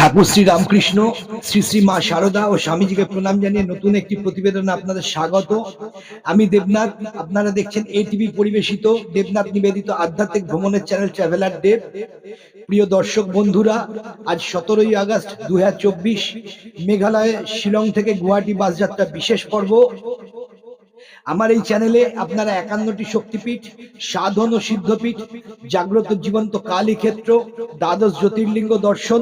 ঠাকুর শ্রী রামকৃষ্ণ, শ্রী শ্রী মা শারদা ও স্বামীজিকে প্রণাম জানিয়ে নতুন একটি প্রতিবেদনে আপনাদের স্বাগত। আমি দেবনাথ, আপনারা দেখছেন এটিভি পরিবেশিত দেবনাথ নিবেদিত আধ্যাত্মিক ভ্রমণের চ্যানেল ট্রাভেলার দেব। প্রিয় দর্শক বন্ধুরা, আজ 17ই আগস্ট 2024 মেঘালয়ে শিলং থেকে গুয়াহাটি বাস যাত্রা বিশেষ পর্ব। আমার এই চ্যানেলে আপনারা 51টি শক্তিপীঠ, সাধন ও সিদ্ধপীঠ, জাগ্রত জীবন্ত কালী ক্ষেত্র, দ্বাদশ জ্যোতির্লিঙ্গ দর্শন,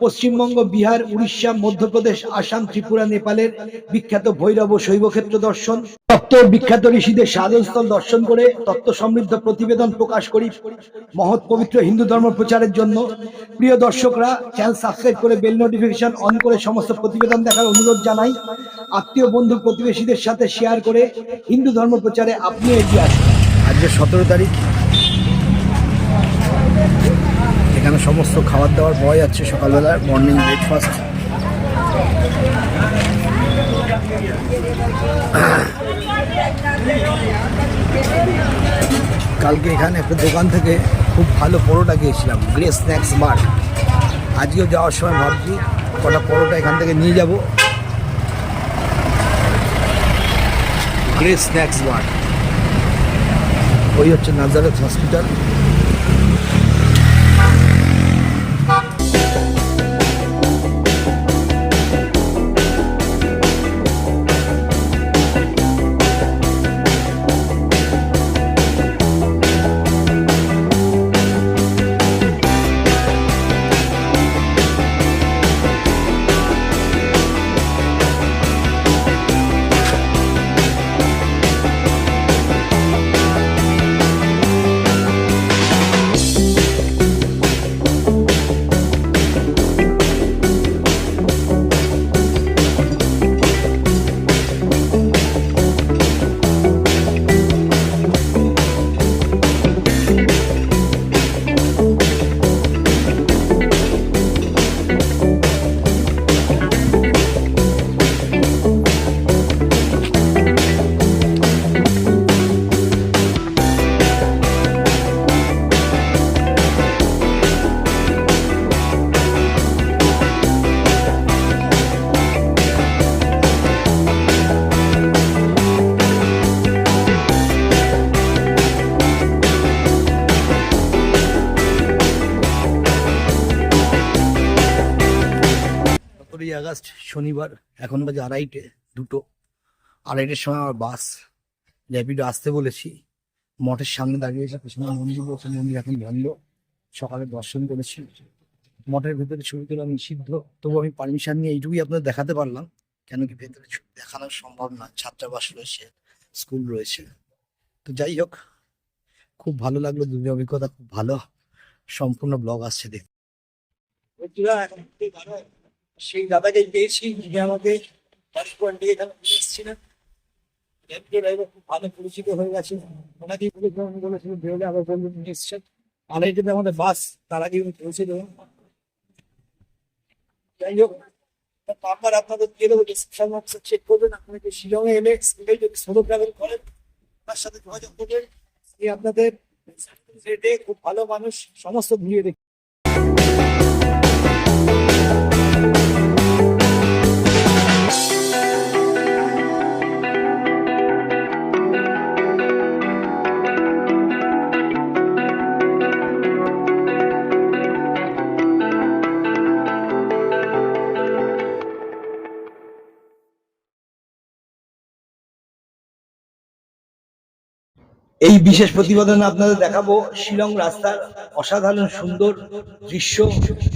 পশ্চিমবঙ্গ, বিহার, উড়িষ্যা, মধ্যপ্রদেশ, আসাম, ত্রিপুরা, নেপালের বিখ্যাত ভৈরব ও শৈব ক্ষেত্র দর্শন, তত্ত্ব বিখ্যাত ঋষিদের সাধনস্থল দর্শন করে তত্ত্ব সমৃদ্ধ প্রতিবেদন প্রকাশ করি মহৎ পবিত্র হিন্দু ধর্ম প্রচারের জন্য। প্রিয় দর্শকরা, চ্যানেল সাবস্ক্রাইব করে বেল নোটিফিকেশন অন করে সমস্ত প্রতিবেদন দেখার অনুরোধ জানাই। আত্মীয় বন্ধু প্রতিবেশীদের সাথে শেয়ার করে হিন্দু ধর্ম প্রচারে আপনি এগিয়ে আসুন। আজকে 17 তারিখ, এখানে সমস্ত খাবার দাবার পাওয়া যাচ্ছে। সকালবেলার মর্নিং ব্রেকফাস্ট। কালকে এখানে একটা দোকান থেকে খুব ভালো পরোটা খেয়েছিলাম, গ্রে স্ন্যাক্স বার। আজকেও যাওয়ার সময় ভাবছি কটা পরোটা এখান থেকে নিয়ে যাব। গ্রে স্ন্যাক্স বার, ওই হচ্ছে নাজারেথ হসপিটাল। আগস্ট শনিবার, এখন বাজে আড়াইটের সময় আমার বাস র্যাপিডো আসতে বলেছি। মঠের সামনে দাঁড়িয়েছে, পেছনে মন্দির বলছে, মন্দির এখন বন্ধ। সকালে দর্শন করেছি। মঠের ভেতরে ছবি তোলা নিষিদ্ধ, তবু আমি পারমিশন নিয়ে এইটুকুই আপনাদের দেখাতে পারলাম, কেন কি ভেতরে ছবি দেখানো সম্ভব না, ছাত্রাবাস রয়েছে, স্কুল রয়েছে। তো যাই হোক, খুব ভালো লাগলো, দুদিনের অভিজ্ঞতা খুব ভালো। সম্পূর্ণ ব্লগ আসছে দেখতে। সেই দাদাকে পেয়েছি, যে আমাকে এসেছিলেন, খুব ভালো পরিচিত হয়ে গেছে। ওনাকেই বলেছিল বেরোলে আবার বলবেন নিয়ে এসছেন। আড়াইটাতে আমাদের বাস, তার আগে উনি পৌঁছে দেবেন। যাই হোক, নাম্বার আপনাদের দিয়ে দেবো, ডিসক্রিপশন বক্সে চেক করবেন। আপনাকে শিলংয়ে এলে যদি সোলো ট্রাভেল করেন, তার সাথে যোগাযোগ করবেন। আপনাদের খুব ভালো মানুষ, সমস্ত ঘুরিয়ে দেখবেন। এই বিশেষ প্রতিবেদনে আপনাদের দেখাবো শিলং রাস্তার অসাধারণ সুন্দর দৃশ্য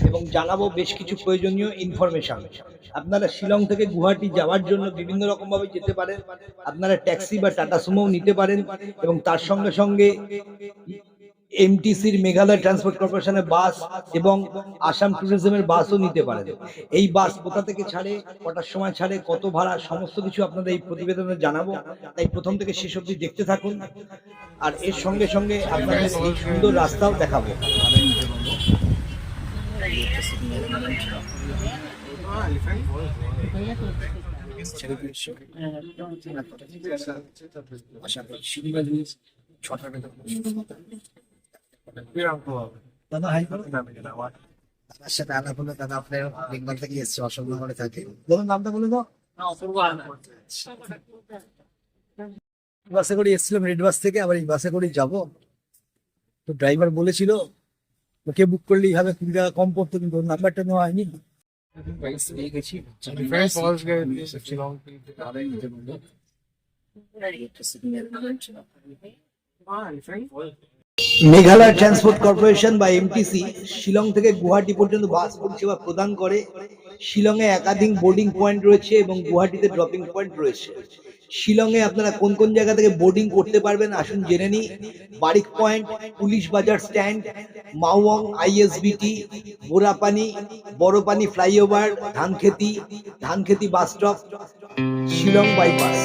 এবং জানাবো বেশ কিছু প্রয়োজনীয় ইনফরমেশন। আপনারা শিলং থেকে গুয়াহাটি যাওয়ার জন্য বিভিন্ন রকম ভাবে যেতে পারেন। আপনারা ট্যাক্সি বা টাটা সুমো নিতে পারেন, এবং তার সঙ্গে সঙ্গে এমটিসির মেঘালয় ট্রান্সপোর্ট কর্পোরেশনের বাস এবং আসাম ট্যুরিজমের বাসও নিতে পারেন। এই বাস কোথা থেকে ছাড়ে, কটার সময় ছাড়ে, কত ভাড়া, সমস্ত কিছু আপনাদের এই প্রতিবেদনে জানাবো। তাই প্রথম থেকে শেষ অবধি দেখতে থাকুন, আর এর সঙ্গে সঙ্গে আপনাদের এই সুন্দর রাস্তাও দেখাবো। দাদা হাই করো। দাদার সাথে আলাপ হলো, দাদা আপনার বেঙ্গল থেকে এসছে, অশোকনগরে থাকে। বলুন নামটা বলে দাও। বাসে করে এসেছিলাম, রেড বাস থেকে, আবার এই বাসে করে যাবো। তো ড্রাইভার বলেছিল ওকে বুক করলেই হবে, 20 টাকা কম পড়তো, কিন্তু ওর নাম্বারটা নেওয়া হয়নি। মেঘালয় ট্রান্সপোর্ট কর্পোরেশন বা এমটিসি শিলং থেকে গুয়াহাটি পর্যন্ত বাস পরিষেবা প্রদান করে। শিলংয়ে একাধিক বোর্ডিং পয়েন্ট রয়েছে এবং গুয়াহাটিতে ড্রপিং পয়েন্ট রয়েছে। শিলংয়ে আপনারা কোন কোন জায়গা থেকে বোর্ডিং করতে পারবেন আসুন জেনে নিই। বারিক পয়েন্ট, পুলিশ বাজার স্ট্যান্ড, মাওয়ং আইএসবিটি, বোরাপানি, বড়পানি ফ্লাইওভার, ধানখেতি বাস স্টপ, শিলং বাইপাস।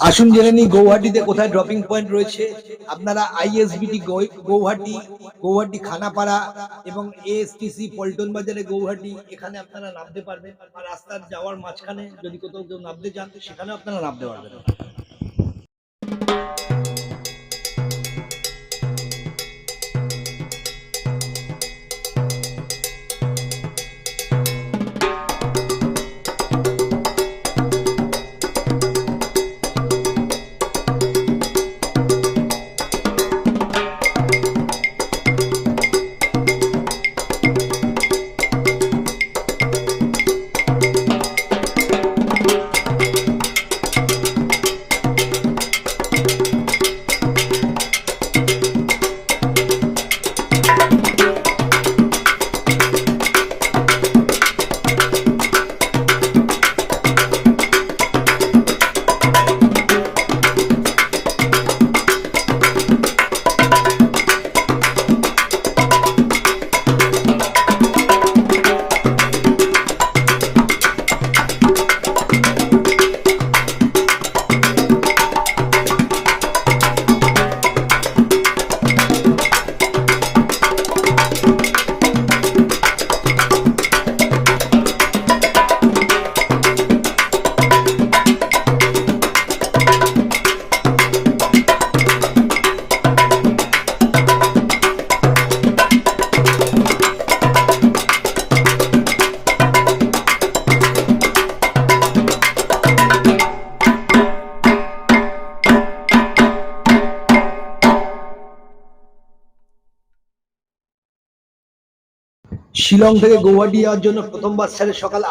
আসুন জেনে নিই গৌহাটিতে কোথায় ড্রপিং পয়েন্ট রয়েছে। আপনারা আইএসবিটি গৌহাটি খানাপাড়া এবং এএসটিসি পল্টন বাজারে গৌহাটি, এখানে আপনারা নামতে পারবেন। আর রাস্তার যাওয়ার মাঝখানে যদি কোথাও কেউ নামতে চান সেখানেও আপনারা নামতে পারবেন। শিলং থেকে গৌহাটি যাওয়ার জন্য প্রথম বাস ছাড়ে সকাল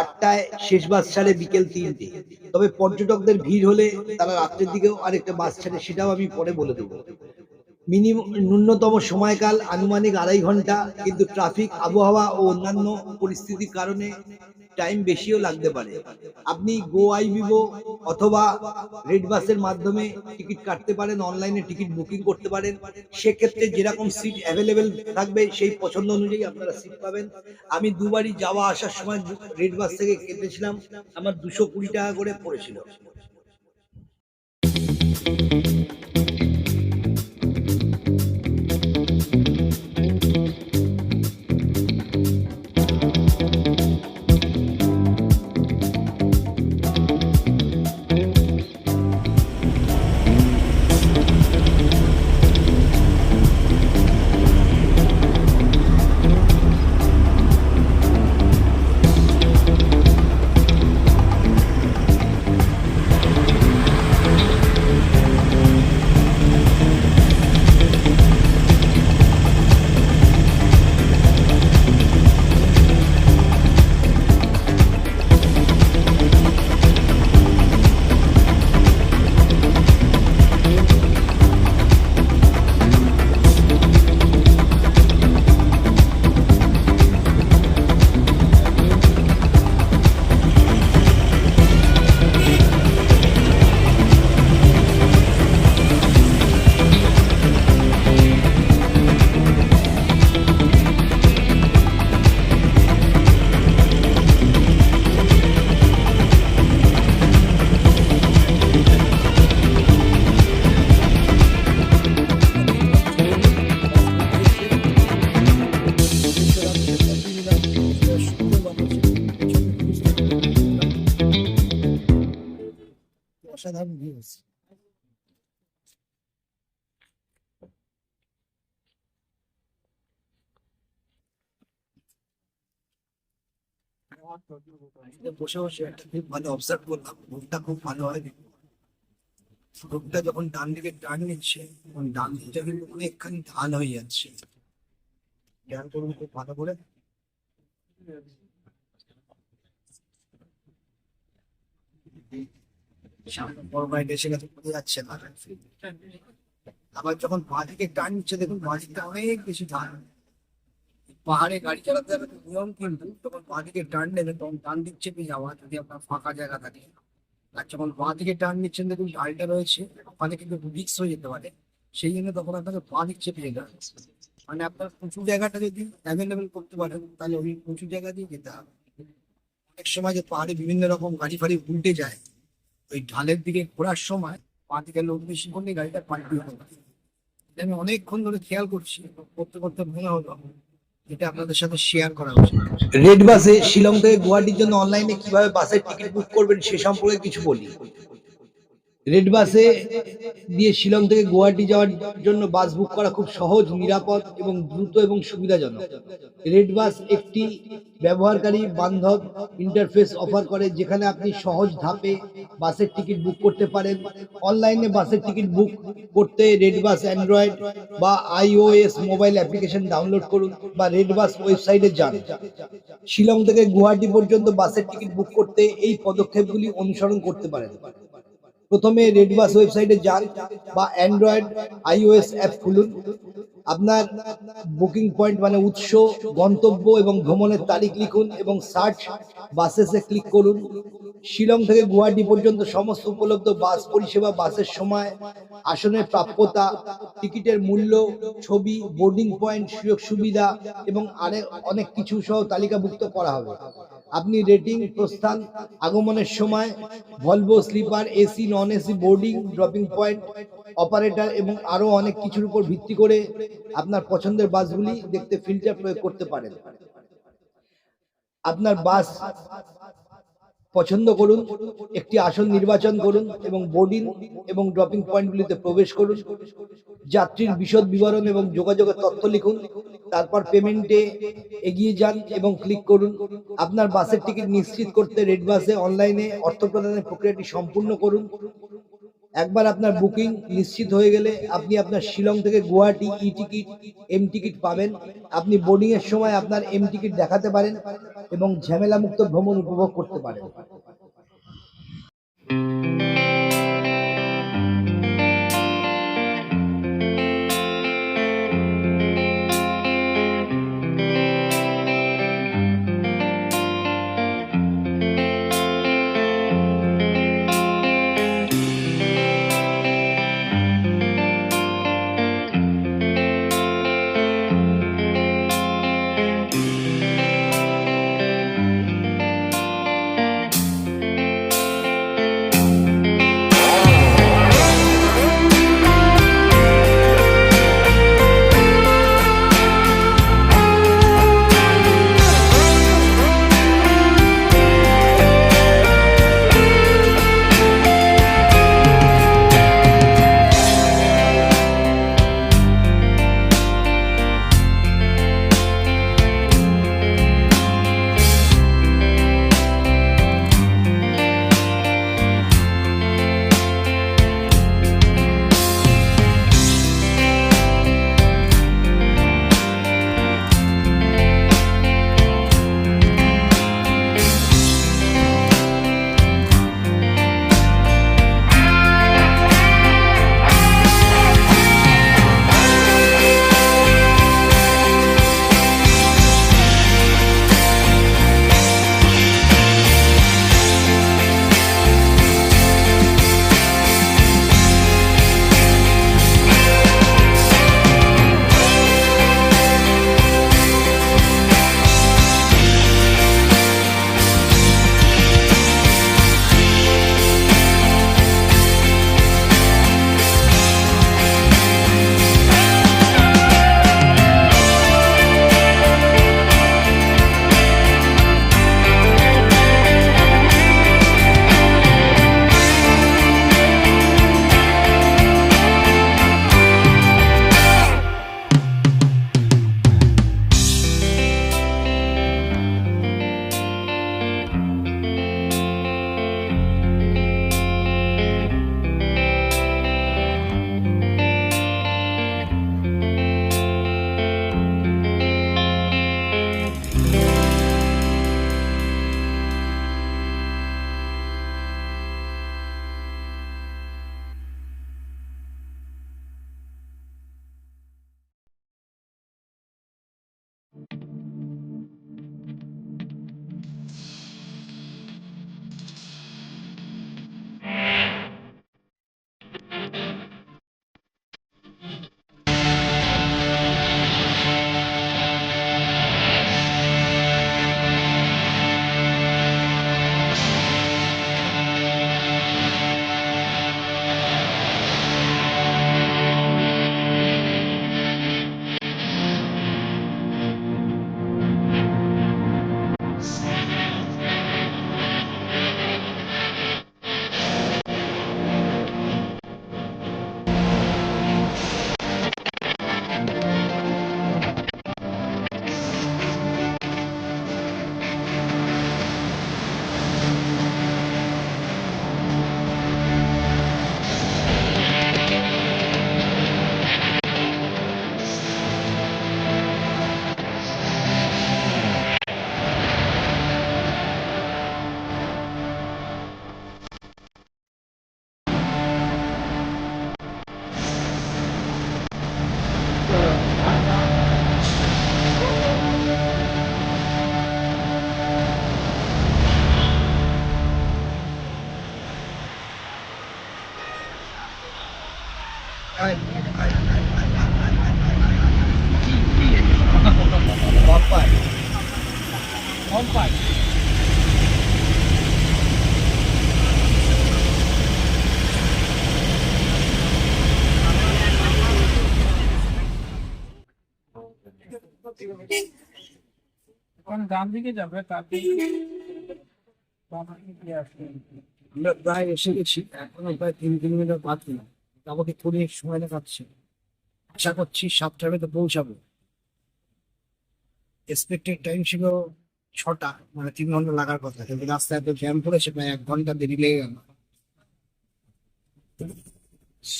8টায়, শেষ বাস ছাড়ে বিকেল 3টে। তবে পর্যটকদের ভিড় হলে তারা রাত্রের দিকেও আরেকটা বাস ছাড়ে, সেটাও আমি পরে বলে দেবো। ন্যূনতম সময়কাল আনুমানিক 2.5 ঘন্টা, কিন্তু ট্রাফিক, আবহাওয়া ও অন্যান্য পরিস্থিতির কারণে টাইম বেশিও লাগতে পারে। আপনি গো আই বিবো অথবা রেড বাসের মাধ্যমে টিকিট কাটতে পারেন, অনলাইনে টিকিট বুকিং করতে পারেন। সেক্ষেত্রে যেরকম সিট অ্যাভেলেবেল থাকবে সেই পছন্দ অনুযায়ী আপনারা সিট পাবেন। আমি দুবারই যাওয়া আসার সময় রেড বাস থেকে কেটেছিলাম, আমার 220 টাকা করে পড়েছিল। অসাধারণ ভিউ আছে। বসে বসে একটা খুব ভালো অবজার্ভ করলাম, রোডটা খুব ভালো হয়। রোডটা যখন ডান দিকে টার্ন নিচ্ছে, তখন ডান দিকটা কিন্তু অনেকখানি ঢাল হয়ে যাচ্ছে। খেয়াল করুন খুব ভালো করে। সামনে বড় গাড়ি এসে গেছে, বোঝা যাচ্ছে না। আবার যখন বাঁ দিকে টার্ন নিচ্ছে, দেখুন বাঁ দিকটা অনেক বেশি ঢাল। পাহাড়ে গাড়ি চালাতে হবে নিয়ম, কিন্তু যখন বাঁ দিকে টার্ন নেবেন তখন ডান দিক চেপে যাওয়া, যদি আপনার ফাঁকা জায়গা থাকে। আর যখন বাঁ দিকে টার্ন নিচ্ছেন, দেখুন গাড়িটা রয়েছে ওখানে কিন্তু রিস্ক হয়ে যেতে পারে। সেই জন্য তখন আপনাকে বাঁ দিক চেপে যেতে হবে। মানে আপনার প্রচুর জায়গাটা যদি অ্যাভেলেবেল করতে পারেন, তাহলে ওই প্রচুর জায়গা দিয়ে যেতে হবে। অনেক সময় যে পাহাড়ে বিভিন্ন রকম গাড়ি ফাড়ি উল্টে যায়, ওই ঢালের দিকে ঘোরার সময় বাঁ দিকে লোক বেশি করলে গাড়িটা পাল্টি হতে পারে। এটা আমি অনেকক্ষণ ধরে খেয়াল করছি, করতে করতে মনে হলো এটা আপনাদের সাথে শেয়ার করা উচিত। রেড বাসে শিলং থেকে গুয়াহাটির জন্য অনলাইনে কিভাবে বাসের টিকিট বুক করবেন সে সম্পর্কে কিছু বলি। রেড বাসে দিয়ে শিলং থেকে গুয়াহাটি যাওয়ার জন্য বাস বুক করা খুব সহজ, নিরাপদ এবং দ্রুত এবং সুবিধাজনক। রেড বাস একটি ব্যবহারকারী বান্ধব ইন্টারফেস অফার করে, যেখানে আপনি সহজ ধাপে বাসের টিকিট বুক করতে পারেন। অনলাইনে বাসের টিকিট বুক করতে রেড বাস অ্যান্ড্রয়েড বা iOS মোবাইল অ্যাপ্লিকেশন ডাউনলোড করুন বা রেড বাস ওয়েবসাইটে যান। শিলং থেকে গুয়াহাটি পর্যন্ত বাসের টিকিট বুক করতে এই পদক্ষেপগুলি অনুসরণ করতে পারেন। প্রথমে রেড বাস ওয়েবসাইটে যান বা অ্যান্ড্রয়েড iOS অ্যাপ খুলুন। আপনার বুকিং পয়েন্ট মানে উৎস, গন্তব্য এবং ভ্রমণের তারিখ লিখুন এবং সার্চ বাসেসে ক্লিক করুন। শিলং থেকে গুয়াহাটি পর্যন্ত সমস্ত উপলব্ধ বাস পরিষেবা, বাসের সময়, আসনের প্রাপ্যতা, টিকিটের মূল্য, ছবি, বোর্ডিং পয়েন্ট, সুযোগ সুবিধা এবং অনেক কিছু সহ তালিকাভুক্ত করা হবে। আপনি রেটিং, প্রস্থান, আগমনের সময়, Volvo sleeper, AC, non AC, boarding, dropping point, operator এবং আরো অনেক কিছুর উপর ভিত্তি করে আপনার পছন্দের বাসগুলি দেখতে ফিল্টার প্রয়োগ করতে পারেন। আপনার বাস পছন্দ করুন, একটি আসন নির্বাচন করুন এবং বোর্ডিং এবং ড্রপিং পয়েন্টগুলিতে প্রবেশ করুন। যাত্রীর বিশদ বিবরণ এবং যোগাযোগের তথ্য লিখুন। তারপর পেমেন্টে এগিয়ে যান এবং ক্লিক করুন। আপনার বাসের টিকিট নিশ্চিত করতে রেড বাসে অনলাইনে অর্থ প্রদানের প্রক্রিয়াটি সম্পূর্ণ করুন। একবার আপনার বুকিং নিশ্চিত হয়ে গেলে আপনি আপনার শিলং থেকে Guwahati e ticket, M ticket পাবেন। আপনি বোর্ডিং এর সময় আপনার এম টিকিট দেখাতে পারেন এবং ঝামেলামুক্ত ভ্রমণ উপভোগ করতে পারেন। এখন ডান দিকে যাবে তার আমরা প্রায় এসে গেছি, এখনো প্রায় 3 কিলোমিটার বাকি। আমাকে থোড়ি সময় দেখাচ্ছে, আশা করছি 7টার মধ্যে পৌঁছাবো। এক্সপেক্টেড টাইম ছিল 6টা, মানে 3 ঘন্টা লাগার কথা, কিন্তু রাস্তায় এত জ্যাম পড়েছে, প্রায় 1 ঘন্টা দেরি লেগে গেল।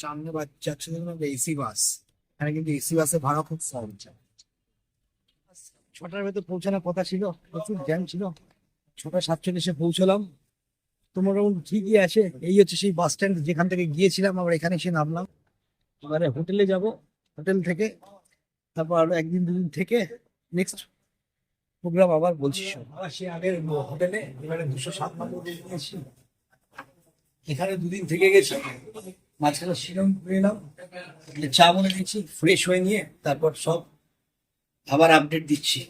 সামনে বাচ্চা যাচ্ছে দেখুন এসি বাস, এখানে কিন্তু এসি বাসের ভাড়া খুব কম। 6টার ভেতর পৌঁছানোর কথা ছিল, প্রচুর জ্যাম ছিল। 6:47 পৌঁছলাম, তো মোটামুটি ঠিকই আছে। এই হচ্ছে সেই বাস স্ট্যান্ড যেখান থেকে গিয়েছিলাম, আমরা এখানে এসে নামলাম। এবারে হোটেলে যাব, হোটেল থেকে তারপর আরো একদিন দুদিন থেকে নেক্সট প্রোগ্রাম আবার বলছি। আবার সে আগের হোটেলে এবারে 207 নম্বর রুম নিয়েছি, এখানে দুদিন থেকে গেছি। মাঝখানে শিলং ঘুরে এলাম, চা বলে দিচ্ছি, ফ্রেশ হয়ে নিয়ে তারপর সব আবার আপডেট দিচ্ছি।